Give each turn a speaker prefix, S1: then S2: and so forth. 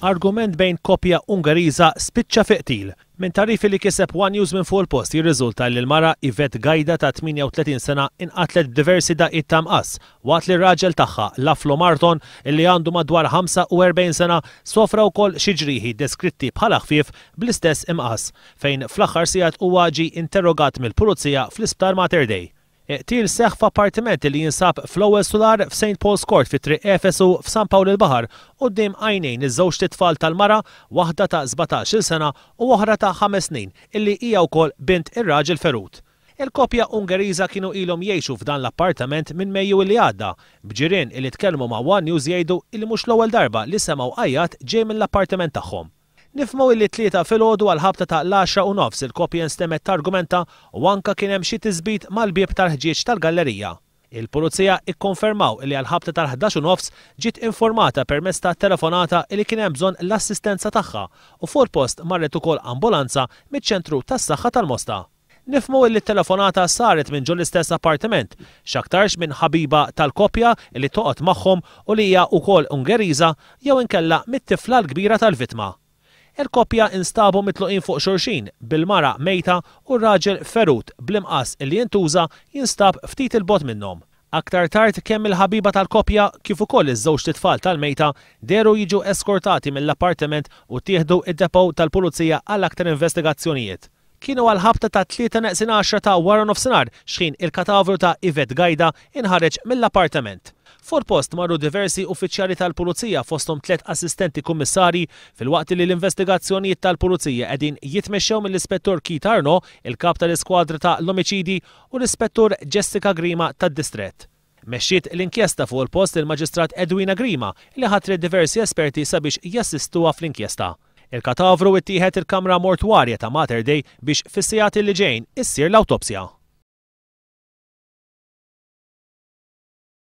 S1: Argument bejn koppja Ungariża spiċċa fi qtil. Min tarifi li kiseb One News minn fuq il-post jirriżulta li l-mara Yvette Gajda ta' 38 sena inqatlet b'diversi daqqiet ta' mqass waqt li r-raġel tagħha Laszlo Marton illi għandu madwar 45 sena sofra wkoll xi ġrieħi deskritti bħala ħfief bl-istess imqass fejn fl-aħħar sigħat huwa ġie interrogat mill-Pulizija fl-Isptar Mater Dei. Qtil seħħ f'appartiment li jinsab fl-ewwel solar f'St. Paul's Court fi triq Efesu f'San Pawl il-Baħar quddiem għajnejn iż-żewġ titfal tal-mara, waħda ta' 17-il sena u oħra ta' 5 snin illi hija wkoll bint ir-raġel ferut. Il-koppja Ungariża kienu ilhom jgħixu f'dan l-appartament minn Mejju li għadda, b'ġirien illi tkellmu ma' One News jgħidu illi mhux l-ewwel darba li semgħu qajjat ġej mill-appartament tagħhom. Nifhmu illi tlieta filgħodu għal ħabta ta' l-10:30 il-koppja nstemet targumenta u anke kien hemm xi tisbit mal-bieb tal-ħġieġ tal-gallerija. Il-Pulizija ikkonfermaw li għal ħabta tal-11:30 ġiet informata permezz ta' telefonata li kien hemm bżonn l-assistenza tagħha u fuq il-post marret ukoll ambulanza miċ-ċentru tas-saħħa tal-Mosta. Nifhmu li t-telefonata saret minn ġol l-istess appartiment, x'aktarx minn ħabiba tal-koppja li toqgħod magħhom u li hija wkoll Ungeriża jew inkella mit-tifla l-kbira tal-vittma. Il-koppja instabu mitluqin fuq xulxin bil-mara mejta u r-raġel ferut bl-imqass li jintuża jinstab ftit il-bogħod minnhom. Aktar tard kemm il-ħabiba tal-koppja kif ukoll iż-żewġ titfal tal-mejta deru jiġu eskortati mill-appartament u tieħdu id-depow tal-Pulizija għal aktar investigazzjonijiet. Kienu għal ħabta ta' 3:10 ta' wara nofsinhar x'ħin il-katavru ta' Yvette Gajda inħareġ mill-appartament. Fuq post marru diversi uffiċjali tal-Pulizija fosthom 3 assistenti kummissarji filwaqt li l-investigazzjonijiet tal-Pulizija qegħdin jitmexxew mill-Ispettur Keith Arno, il-kap tal-Iskwadra ta' l-Omiċidi u l-Ispettur Jessica Grima tad-Distrett. Mexxiet l-inkjesta fuq il-post il-Maġistrat Edwina Grima li ħatret diversi esperti sabiex jassistuha fl-inkjesta. Il-katavru ittieħed il-Kamra Mortwarja ta' Mater Dei biex fis-sigħat li ġejjin issir l-awtopsja.